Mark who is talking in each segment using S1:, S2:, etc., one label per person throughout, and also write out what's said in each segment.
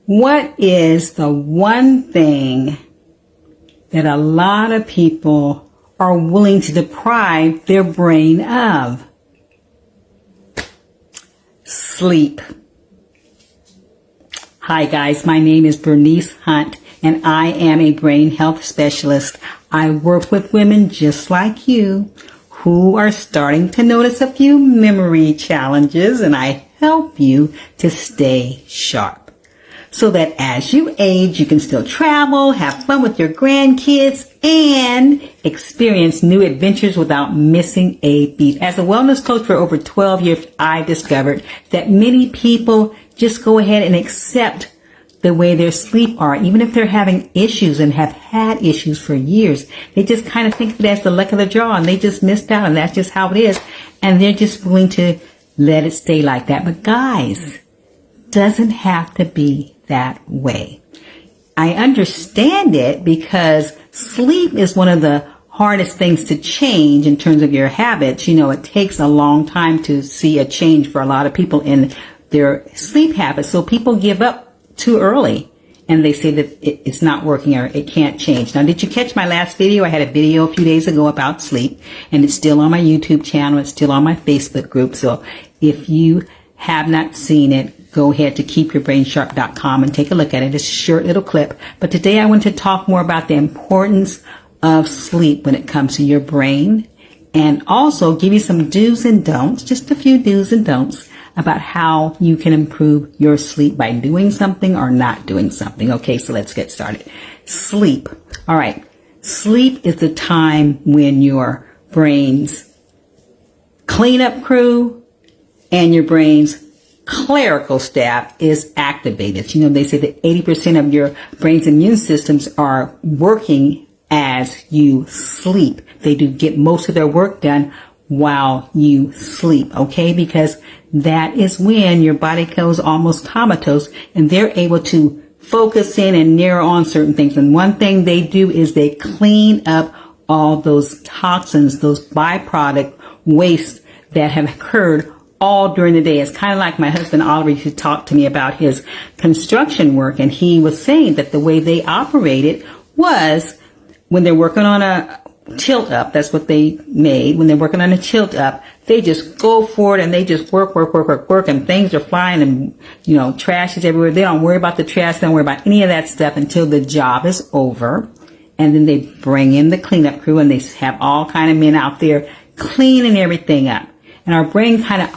S1: What is the one thing that a lot of people are willing to deprive their brain of? Sleep. Hi guys, my name is Bernice Hunt and I am a brain health specialist. I work with women just like you who are starting to notice a few memory challenges, and I help you to stay sharp so that as you age, you can still travel, have fun with your grandkids, and experience new adventures without missing a beat. As a wellness coach for over 12 years, I discovered that many people just go ahead and accept the way their sleep are, even if they're having issues and have had issues for years. They just kind of think of it as the luck of the draw, and they just missed out, and that's just how it is. And they're just willing to let it stay like that. But guys, doesn't have to be that way. I understand it because sleep is one of the hardest things to change in terms of your habits. You know, it takes a long time to see a change for a lot of people in their sleep habits. So people give up too early and they say that it's not working or it can't change. Now, did you catch my last video? I had a video a few days ago about sleep, and it's still on my YouTube channel. It's still on my Facebook group. So if you have not seen it, go ahead to keepyourbrainsharp.com and take a look at it. It's a short little clip. But today I want to talk more about the importance of sleep when it comes to your brain, and also give you some do's and don'ts, just a few do's and don'ts about how you can improve your sleep by doing something or not doing something. Okay, so let's get started. Sleep. All right. Sleep is the time when your brain's cleanup crew and your brain's clerical staff is activated. You know, they say that 80% of your brain's immune systems are working as you sleep. They do get most of their work done while you sleep, okay? Because that is when your body goes almost comatose and they're able to focus in and narrow on certain things. And one thing they do is they clean up all those toxins, those byproduct wastes that have occurred all during the day. It's kind of like my husband Oliver used to talk to me about his construction work, and he was saying that the way they operated was when they're working on a tilt up, that's what they made. When they're working on a tilt up, they just go for it and they just work, and things are flying and, you know, trash is everywhere. They don't worry about the trash. They don't worry about any of that stuff until the job is over. And then they bring in the cleanup crew and they have all kind of men out there cleaning everything up. And our brain kind of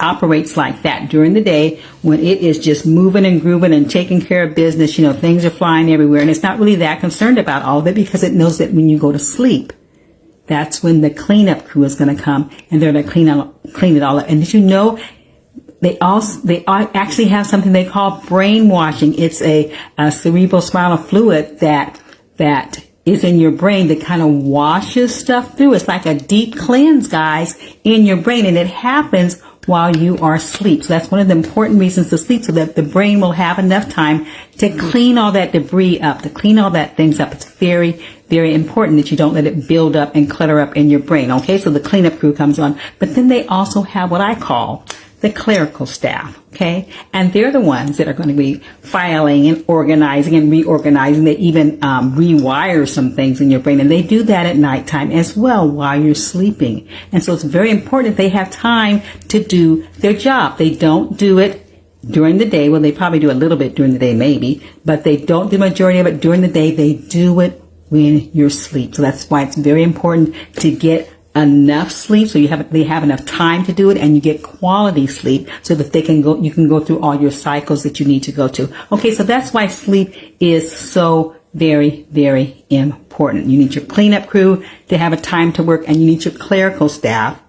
S1: operates like that during the day when it is just moving and grooving and taking care of business. You know, things are flying everywhere, and it's not really that concerned about all of it because it knows that when you go to sleep, that's when the cleanup crew is going to come and they're going to clean it all up. And did you know they actually have something they call brainwashing? It's a cerebral spinal fluid that is in your brain that kind of washes stuff through. It's like a deep cleanse, guys, in your brain, and it happens while you are asleep. So that's one of the important reasons to sleep, so that the brain will have enough time to clean all that debris up, to clean all that things up. It's very, very important that you don't let it build up and clutter up in your brain. Okay, so the cleanup crew comes on, but then they also have what I call the clerical staff, okay? And they're the ones that are going to be filing and organizing and reorganizing. They even rewire some things in your brain, and they do that at nighttime as well while you're sleeping. And so it's very important that they have time to do their job. They don't do it during the day. Well, they probably do a little bit during the day maybe, but they don't do the majority of it during the day. They do it when you're asleep. So that's why it's very important to get enough sleep, so they have enough time to do it, and you get quality sleep so that you can go through all your cycles that you need to go to. Okay, so that's why sleep is so very, very important. You need your cleanup crew to have a time to work, and you need your clerical staff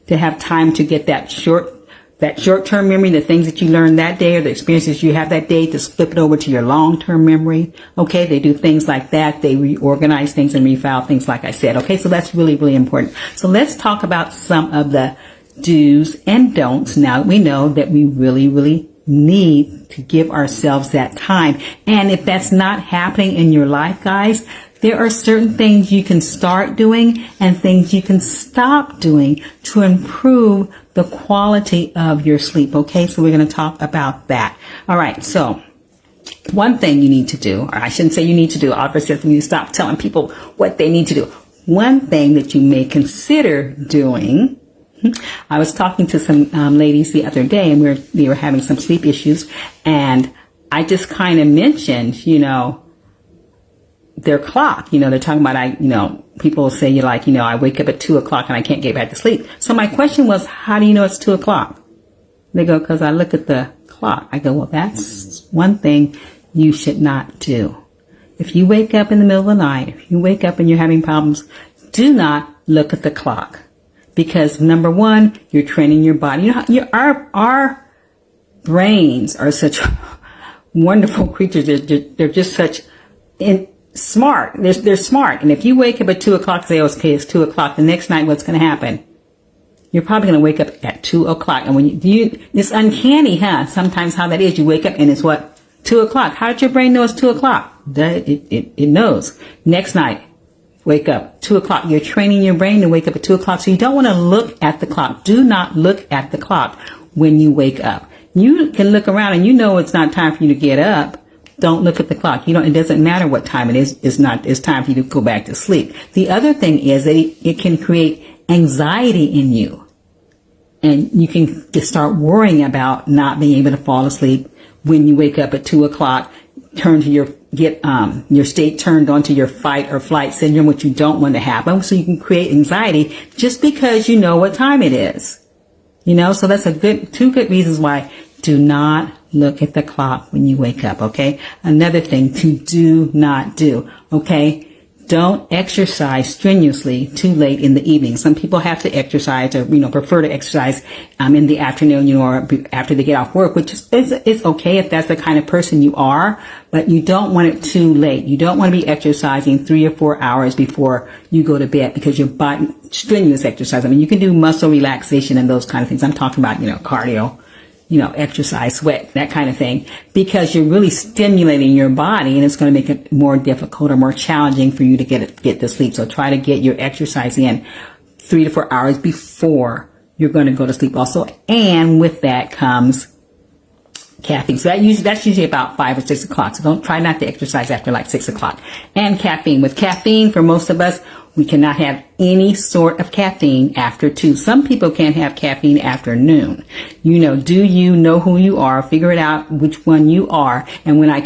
S1: to have time to get that short-term memory, the things that you learned that day or the experiences you have that day, to flip it over to your long-term memory. Okay, they do things like that. They reorganize things and refile things, like I said. Okay, so that's really, really important. So let's talk about some of the do's and don'ts now that we know that we really, really need to give ourselves that time. And if that's not happening in your life, guys, there are certain things you can start doing and things you can stop doing to improve the quality of your sleep. Okay, so we're going to talk about that. All right, so one thing you need to do, or I shouldn't say you need to do, Oliver says when you stop telling people what they need to do. One thing that you may consider doing, I was talking to some ladies the other day, and we were having some sleep issues, and I just kind of mentioned, their clock. They're talking about, people will say, I wake up at 2:00 and I can't get back to sleep. So my question was, how do you know it's 2:00? They go, because I look at the clock. I go, well, that's one thing you should not do. If you wake up in the middle of the night, if you wake up and you're having problems, do not look at the clock. Because number one, you're training your body. Our brains are such wonderful creatures. They're just such smart. They're smart. And if you wake up at 2:00 and say, okay, it's 2:00, the next night, what's going to happen? You're probably going to wake up at 2:00. And when it's uncanny, sometimes how that is. You wake up and it's what? 2:00. How did your brain know it's 2:00? It knows. Next night, wake up 2:00. You're training your brain to wake up at 2:00. So you don't want to look at the clock. Do not look at the clock when you wake up. You can look around and it's not time for you to get up. Don't look at the clock. It doesn't matter what time it is. It's time for you to go back to sleep. The other thing is that it can create anxiety in you. And you can just start worrying about not being able to fall asleep when you wake up at 2:00. Get your state turned onto your fight or flight syndrome, which you don't want to happen. So you can create anxiety just because you know what time it is. So that's two good reasons why do not look at the clock when you wake up. Okay. Another thing to do not do. Okay. Don't exercise strenuously too late in the evening. Some people have to exercise or, prefer to exercise, in the afternoon, or after they get off work, which is okay if that's the kind of person you are, but you don't want it too late. You don't want to be exercising 3 or 4 hours before you go to bed because your body, strenuous exercise. You can do muscle relaxation and those kind of things. I'm talking about, cardio, exercise, sweat, that kind of thing, because you're really stimulating your body and it's going to make it more difficult or more challenging for you to get to sleep. So try to get your exercise in 3 to 4 hours before you're going to go to sleep also. And with that comes caffeine. So that's usually about 5 or 6 o'clock. So don't try not to exercise after like 6 o'clock. And caffeine. With caffeine, for most of us, we cannot have any sort of caffeine after 2. Some people can't have caffeine after noon. Do you know who you are? Figure it out which one you are. And when I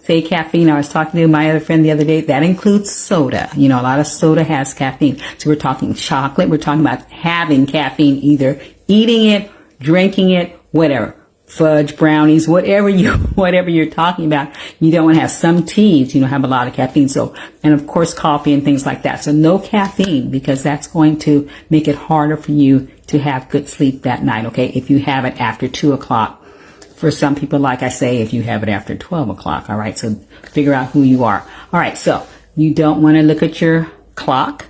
S1: say caffeine, I was talking to my other friend the other day, that includes soda. A lot of soda has caffeine. So we're talking chocolate. We're talking about having caffeine, either eating it, drinking it, whatever. Fudge, brownies, whatever you're talking about. You don't want to have some teas, have a lot of caffeine. So, and of course, coffee and things like that. So no caffeine, because that's going to make it harder for you to have good sleep that night. Okay. If you have it after 2:00, for some people, like I say, if you have it after 12:00. All right. So figure out who you are. All right. So you don't want to look at your clock.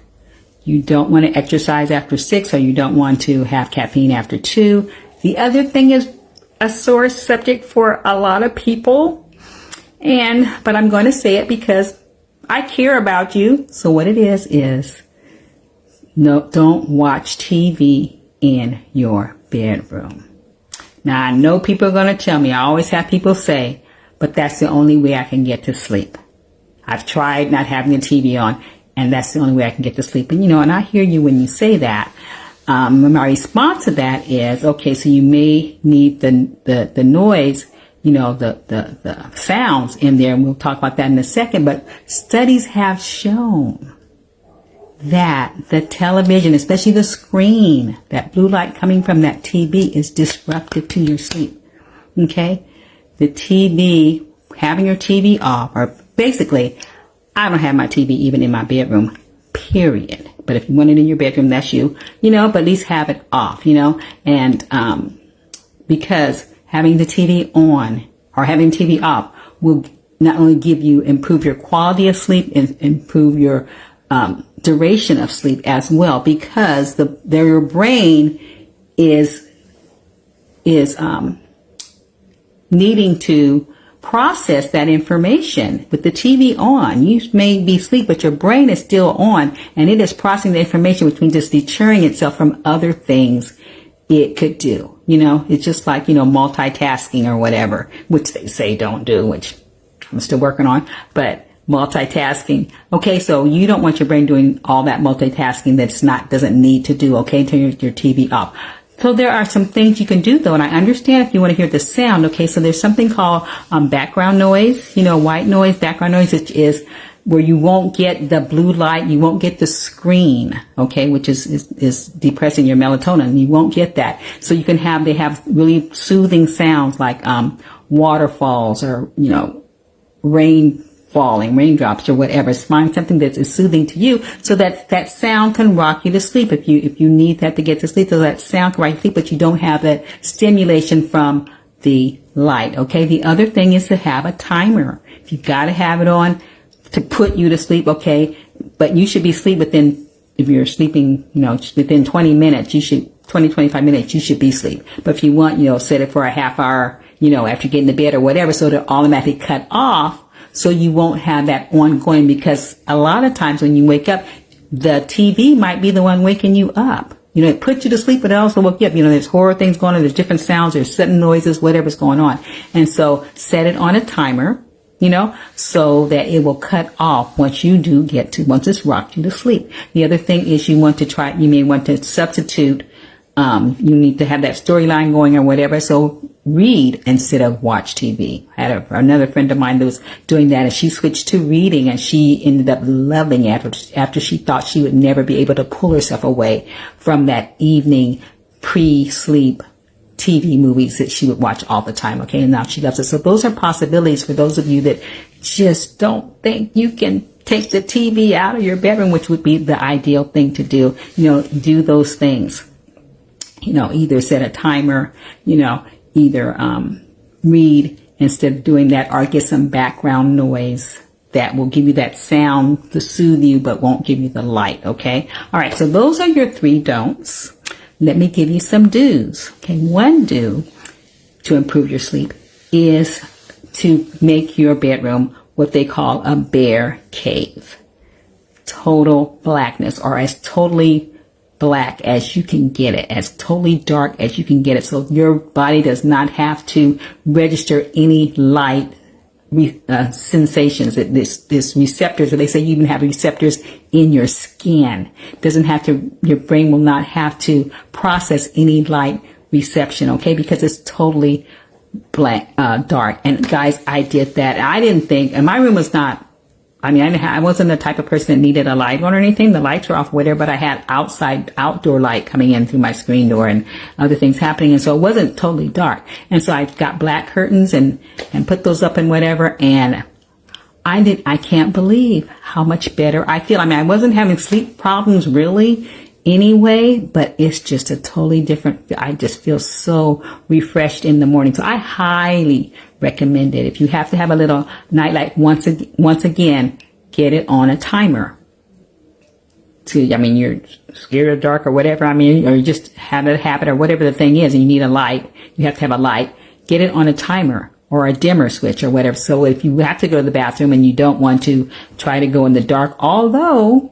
S1: You don't want to exercise after 6, or you don't want to have caffeine after 2. The other thing is a sore subject for a lot of people, but I'm going to say it because I care about you. So what it is no, don't watch TV in your bedroom. Now I know people are going to tell me, I always have people say, but that's the only way I can get to sleep. I've tried not having the TV on, and that's the only way I can get to sleep. And and I hear you when you say that. My response to that is, okay, so you may need the noise, the sounds in there, and we'll talk about that in a second, but studies have shown that the television, especially the screen, that blue light coming from that TV is disruptive to your sleep. Okay? The TV, having your TV off, or basically, I don't have my TV even in my bedroom, period. But if you want it in your bedroom, that's you, but at least have it off, and, because having the TV on or having TV off will not only improve your quality of sleep and improve your, duration of sleep as well, because your brain is needing to process that information. With the TV on, you may be asleep, but your brain is still on, and it is processing the information, which means it's deterring itself from other things it could do. It's just like, multitasking or whatever, which they say don't do, which I'm still working on, but multitasking. Okay, so you don't want your brain doing all that multitasking doesn't need to do. Okay, turn your TV off. So there are some things you can do though, and I understand if you want to hear the sound. Okay, so there's something called background noise. White noise, background noise, which is where you won't get the blue light, you won't get the screen, okay, which is depressing your melatonin. You won't get that. So you can they have really soothing sounds like waterfalls or rain falling, raindrops or whatever. Find something that is soothing to you so that that sound can rock you to sleep if you need that to get to sleep. So that sound can rock you to sleep, but you don't have that stimulation from the light. Okay. The other thing is to have a timer. You got to have it on to put you to sleep. Okay. But you should be asleep if you're sleeping, within 20 minutes, 25 minutes, you should be asleep. But if you want, set it for a half hour, after getting to bed or whatever, so to automatically cut off. So you won't have that ongoing, because a lot of times when you wake up, the TV might be the one waking you up. It puts you to sleep, but it also woke you up. There's horror things going on. There's different sounds. There's sudden noises, whatever's going on. And so set it on a timer, so that it will cut off once it's rocked you to sleep. The other thing is you may want to substitute. You need to have that storyline going or whatever. So read instead of watch TV. I had another friend of mine that was doing that, and she switched to reading, and she ended up loving it after she thought she would never be able to pull herself away from that evening pre-sleep TV movies that she would watch all the time. Okay. And now she loves it. So those are possibilities for those of you that just don't think you can take the TV out of your bedroom, which would be the ideal thing to do. Do those things. Either set a timer, either read instead of doing that, or get some background noise that will give you that sound to soothe you, but won't give you the light. Okay. All right. So those are your 3 don'ts. Let me give you some do's. Okay. One do to improve your sleep is to make your bedroom what they call a bear cave. Total blackness, or as totally black as you can get it, as totally dark as you can get it. So your body does not have to register any light sensations. This receptors, or they say you even have receptors in your skin. Your brain will not have to process any light reception. Okay. Because it's totally black, dark. And guys, I did that. I didn't think, and my room was not, I wasn't the type of person that needed a light on or anything. The lights were off, whatever, but I had outdoor light coming in through my screen door and other things happening. And so it wasn't totally dark. And so I got black curtains and put those up and whatever. And I can't believe how much better I feel. I wasn't having sleep problems really anyway, but it's just a totally different, I just feel so refreshed in the morning. So I highly recommend it. If you have to have a little nightlight, once again, get it on a timer. You're scared of dark or whatever, or you just have a habit or whatever the thing is, and you need a light, you have to have a light, get it on a timer or a dimmer switch or whatever. So if you have to go to the bathroom and you don't want to try to go in the dark, although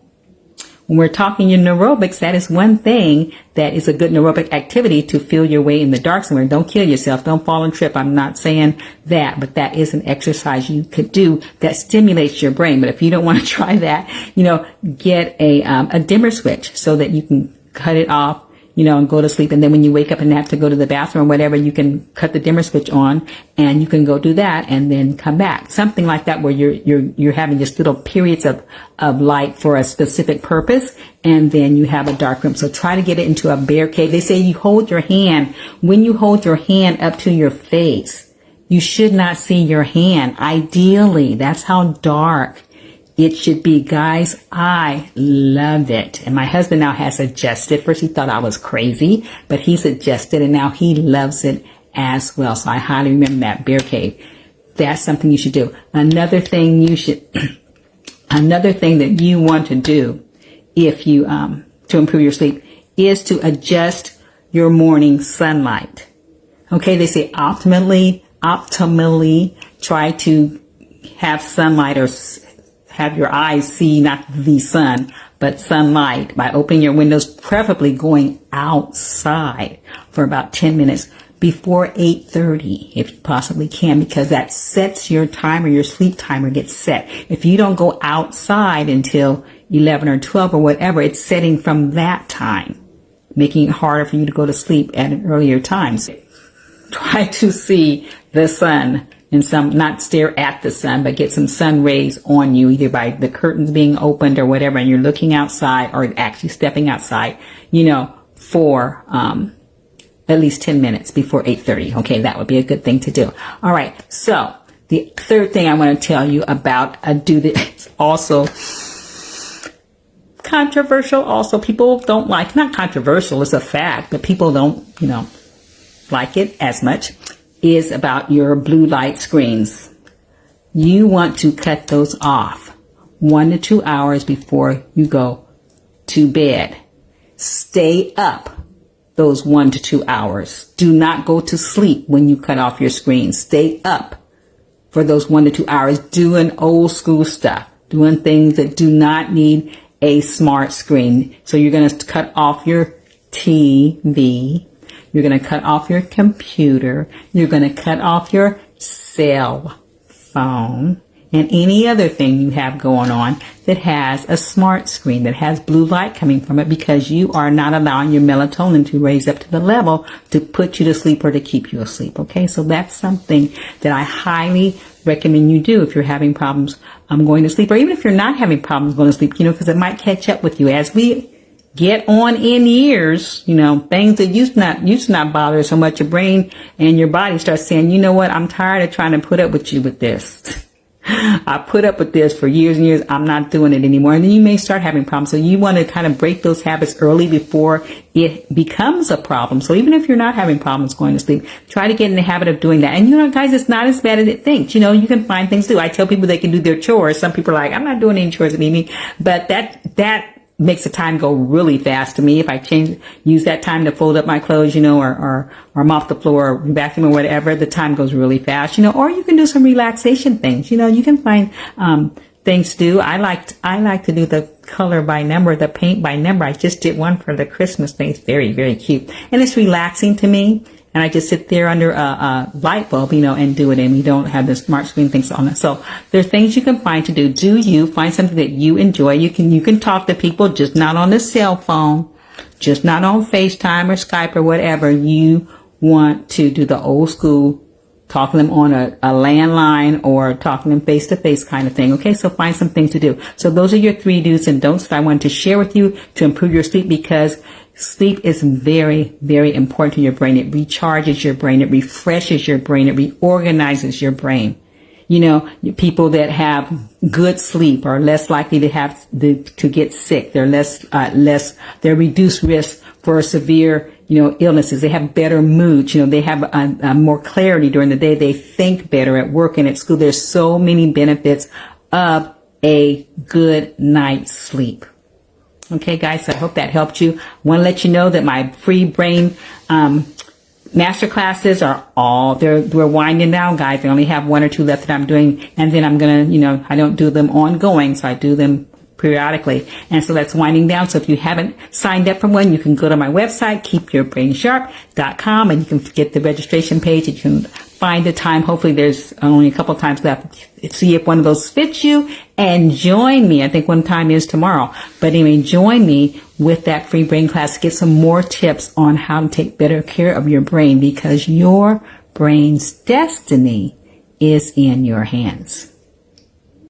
S1: when we're talking in neurobics, that is one thing that is a good neurobic activity, to feel your way in the dark somewhere. Don't kill yourself. Don't fall and trip. I'm not saying that, but that is an exercise you could do that stimulates your brain. But if you don't want to try that, get a dimmer switch so that you can cut it off, and go to sleep. And then when you wake up and have to go to the bathroom or whatever, you can cut the dimmer switch on and you can go do that and then come back. Something like that, where you're having just little periods of light for a specific purpose, and then you have a dark room. So try to get it into a bear cave. They say when you hold your hand up to your face, you should not see your hand. Ideally, that's how dark it should be. Guys, I love it. And my husband now has adjusted. First he thought I was crazy, but he's adjusted and now he loves it as well. So I highly recommend that bear cave. That's something you should do. Another thing that you want to do if you, to improve your sleep, is to adjust your morning sunlight. Okay. They say optimally try to have sunlight, or have your eyes see not the sun, but sunlight, by opening your windows, preferably going outside for about 10 minutes before 8:30 if you possibly can, because that sets your timer, your sleep timer gets set. If you don't go outside until 11 or 12 or whatever, it's setting from that time, making it harder for you to go to sleep at an earlier time. So try to see the sun and not stare at the sun, but get some sun rays on you, either by the curtains being opened or whatever, and you're looking outside or actually stepping outside, for at least 10 minutes before 8:30. Okay, that would be a good thing to do. All right, so the third thing I want to tell you about is also controversial. Also, people don't like, not controversial, it's a fact, but people don't, like it as much, is about your blue light screens. You want to cut those off 1 to 2 hours before you go to bed. Stay up those 1 to 2 hours. Do not go to sleep when you cut off your screen. Stay up for those 1 to 2 hours doing old school stuff, doing things that do not need a smart screen. So you're going to cut off your TV. You're going to cut off your computer. You're going to cut off your cell phone and any other thing you have going on that has a smart screen, that has blue light coming from it, because you are not allowing your melatonin to raise up to the level to put you to sleep or to keep you asleep. Okay, so that's something that I highly recommend you do if you're having problems going to sleep, or even if you're not having problems going to sleep, because it might catch up with you as we get on in years. Things that used to not bother so much, your brain and your body starts saying, you know what, I'm tired of trying to put up with you with this. I put up with this for years and years. I'm not doing it anymore. And then you may start having problems. So you want to kind of break those habits early before it becomes a problem. So even if you're not having problems going to sleep, try to get in the habit of doing that. And guys, it's not as bad as it thinks. You can find things to do. I tell people they can do their chores. Some people are like, I'm not doing any chores in the evening, but that makes the time go really fast to me. If I use that time to fold up my clothes, or mop the floor or vacuum or whatever, the time goes really fast, or you can do some relaxation things. You can find, things to do. I like to do the color by number, the paint by number. I just did one for the Christmas thing. It's very, very cute. And it's relaxing to me. And I just sit there under a light bulb, and do it. And we don't have the smart screen things on it. So there's things you can find to do. Do you find something that you enjoy? You can talk to people, just not on the cell phone, just not on FaceTime or Skype or whatever. You want to do the old school, talk to them on a landline or talk to them face to face kind of thing. Okay, so find some things to do. So those are your 3 do's and don'ts that I wanted to share with you to improve your sleep, because sleep is very, very important to your brain. It recharges your brain. It refreshes your brain. It reorganizes your brain. People that have good sleep are less likely to get sick. They're they're reduced risk for severe, illnesses. They have better mood. They have a more clarity during the day. They think better at work and at school. There's so many benefits of a good night's sleep. Okay, guys, so I hope that helped you. I want to let you know that my free brain master classes are we're winding down, guys. I only have 1 or 2 left that I'm doing. And then I'm going to, I don't do them ongoing, so I do them periodically. And so that's winding down. So if you haven't signed up for one, you can go to my website, keepyourbrainsharp.com, and you can get the registration page. You can find the time. Hopefully there's only a couple times left. See if one of those fits you and join me. I think one time is tomorrow. But anyway, join me with that free brain class. Get some more tips on how to take better care of your brain, because your brain's destiny is in your hands.